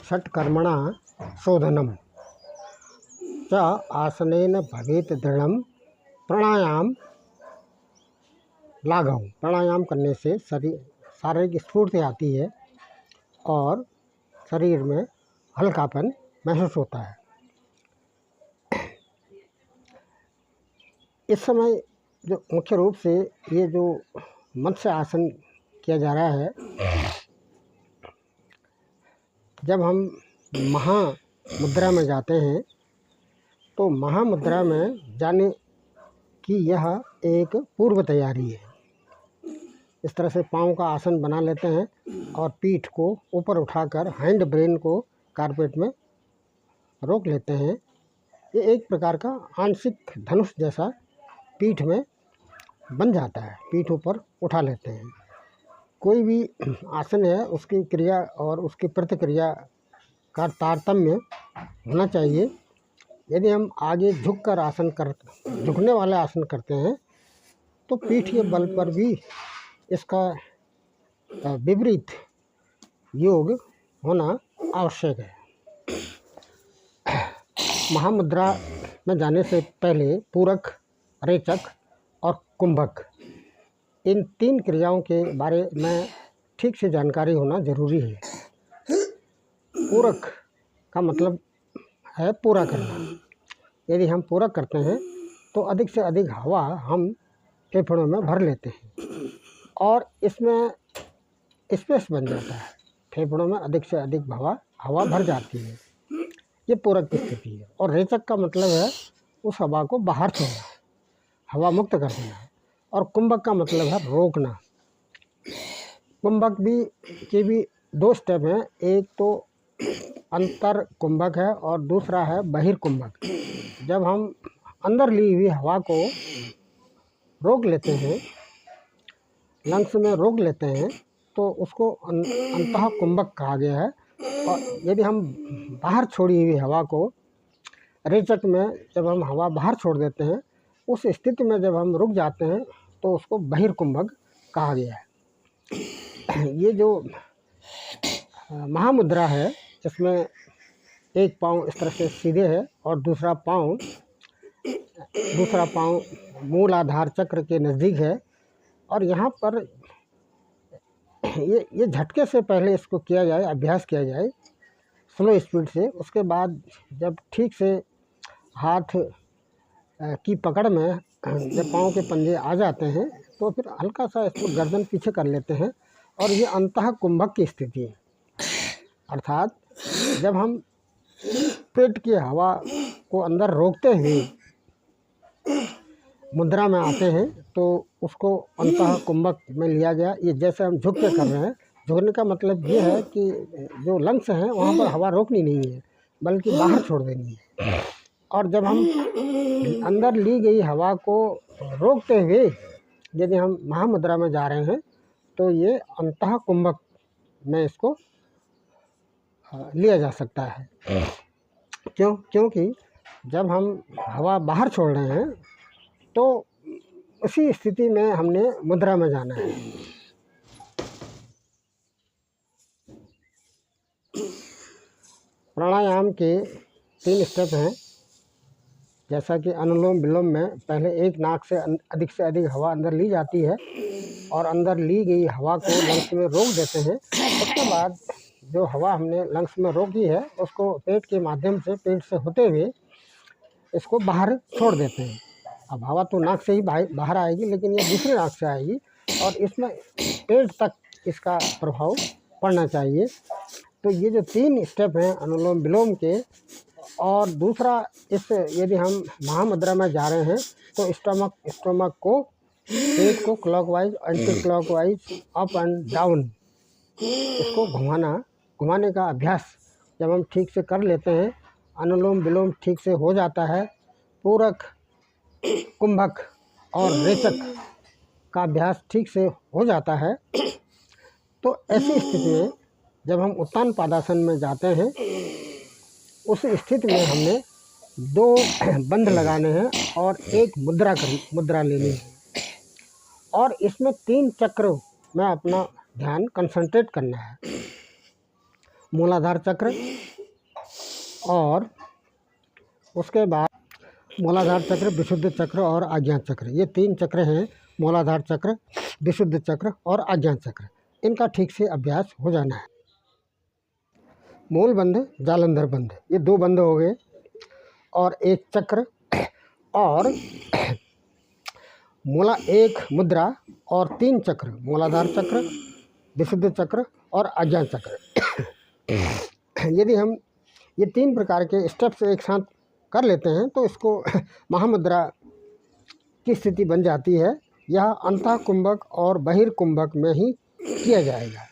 षट्कर्मणा शोधनम च आसनेन भवेत दृढ़म। प्राणायाम लाघव। प्राणायाम करने से शारीरिक स्फूर्ति आती है और शरीर में हल्कापन महसूस होता है। इस समय जो मुख्य रूप से ये जो मत्स्य आसन किया जा रहा है, जब हम महामुद्रा में जाते हैं तो महामुद्रा में जाने की यह एक पूर्व तैयारी है। इस तरह से पाँव का आसन बना लेते हैं और पीठ को ऊपर उठाकर हैंड ब्रेन को कारपेट में रोक लेते हैं। ये एक प्रकार का आंशिक धनुष जैसा पीठ में बन जाता है, पीठ ऊपर उठा लेते हैं। कोई भी आसन है उसकी क्रिया और उसकी प्रतिक्रिया का तारतम्य होना चाहिए। यदि हम आगे झुकने वाला आसन करते हैं तो पीठ के बल पर भी इसका विपरीत योग होना आवश्यक है। महामुद्रा में जाने से पहले पूरक, रेचक और कुंभक, इन 3 क्रियाओं के बारे में ठीक से जानकारी होना जरूरी है। पूरक का मतलब है पूरा करना। यदि हम पूरक करते हैं तो अधिक से अधिक हवा हम फेफड़ों में भर लेते हैं और इसमें स्पेस बन जाता है। फेफड़ों में अधिक से अधिक हवा भर जाती है। ये पूरक की स्थिति है। और रेचक का मतलब है उस हवा को बाहर छोड़ना, हवा मुक्त कर देना। और कुंभक का मतलब है रोकना। कुंभक के भी 2 स्टेप हैं। एक तो अंतर कुंभक है और दूसरा है बहिर्कुंभक। जब हम अंदर ली हुई हवा को रोक लेते हैं, लंग्स में रोक लेते हैं, तो उसको अंतः कुंभक कहा गया है। और यदि हम बाहर छोड़ी हुई हवा को, रेचक में जब हम हवा बाहर छोड़ देते हैं, उस स्थिति में जब हम रुक जाते हैं तो उसको बहिर्कुंभक कहा गया है। ये जो महामुद्रा है, इसमें एक पाँव इस तरह से सीधे है और दूसरा पाँव मूलाधार चक्र के नज़दीक है। और यहाँ पर ये झटके से पहले इसको किया जाए, अभ्यास किया जाए स्लो स्पीड से। उसके बाद जब ठीक से हाथ की पकड़ में जब पाँव के पंजे आ जाते हैं तो फिर हल्का सा इसको गर्दन पीछे कर लेते हैं और ये अंतः कुंभक की स्थिति है। अर्थात जब हम पेट की हवा को अंदर रोकते हुए मुद्रा में आते हैं तो उसको अंतः कुंभक में लिया गया। ये जैसे हम झुक के कर रहे हैं, झुकने का मतलब ये है कि जो लंग्स हैं वहाँ पर हवा रोकनी नहीं है बल्कि बाहर छोड़ देनी है। और जब हम अंदर ली गई हवा को रोकते हुए यदि हम महामुद्रा में जा रहे हैं तो ये अंतः कुंभक में इसको लिया जा सकता है। क्योंकि जब हम हवा बाहर छोड़ रहे हैं तो उसी स्थिति में हमने मुद्रा में जाना है। प्राणायाम के 3 स्टेप हैं। जैसा कि अनुलोम विलोम में पहले एक नाक से अधिक हवा अंदर ली जाती है और अंदर ली गई हवा को लंग्स में रोक देते हैं। उसके बाद जो हवा हमने लंग्स में रोकी है उसको पेट के माध्यम से, पेट से होते हुए इसको बाहर छोड़ देते हैं। अब हवा तो नाक से ही बाहर आएगी, लेकिन ये दूसरी नाक से आएगी और इसमें पेट तक इसका प्रभाव पड़ना चाहिए। तो ये जो 3 स्टेप हैं अनुलोम विलोम के। और दूसरा, यदि हम महामुद्रा में जा रहे हैं तो स्टमक को, पेट को clockwise, anti clockwise, up and down इसको घुमाने का अभ्यास जब हम ठीक से कर लेते हैं, अनुलोम विलोम ठीक से हो जाता है, पूरक, कुंभक और रेचक का अभ्यास ठीक से हो जाता है, तो ऐसी स्थिति में जब हम उत्तान पादासन में जाते हैं उस स्थिति में हमने 2 बंध लगाने हैं और एक मुद्रा लेनी है और इसमें 3 चक्र में अपना ध्यान कंसंट्रेट करना है। मूलाधार चक्र, और उसके बाद मूलाधार चक्र, विशुद्ध चक्र और आज्ञा चक्र। ये 3 चक्र हैं, मूलाधार चक्र, विशुद्ध चक्र और आज्ञा चक्र। इनका ठीक से अभ्यास हो जाना है। मूल बंध, जालंधर बंध, ये 2 बंध हो गए, और एक चक्र, और एक मुद्रा और 3 चक्र, मूलाधार चक्र, विशुद्ध चक्र और आज्ञा चक्र। यदि हम ये 3 प्रकार के स्टेप्स एक साथ कर लेते हैं तो इसको महामुद्रा की स्थिति बन जाती है। यह अंतः कुंभक और बहिर्कुंभक में ही किया जाएगा।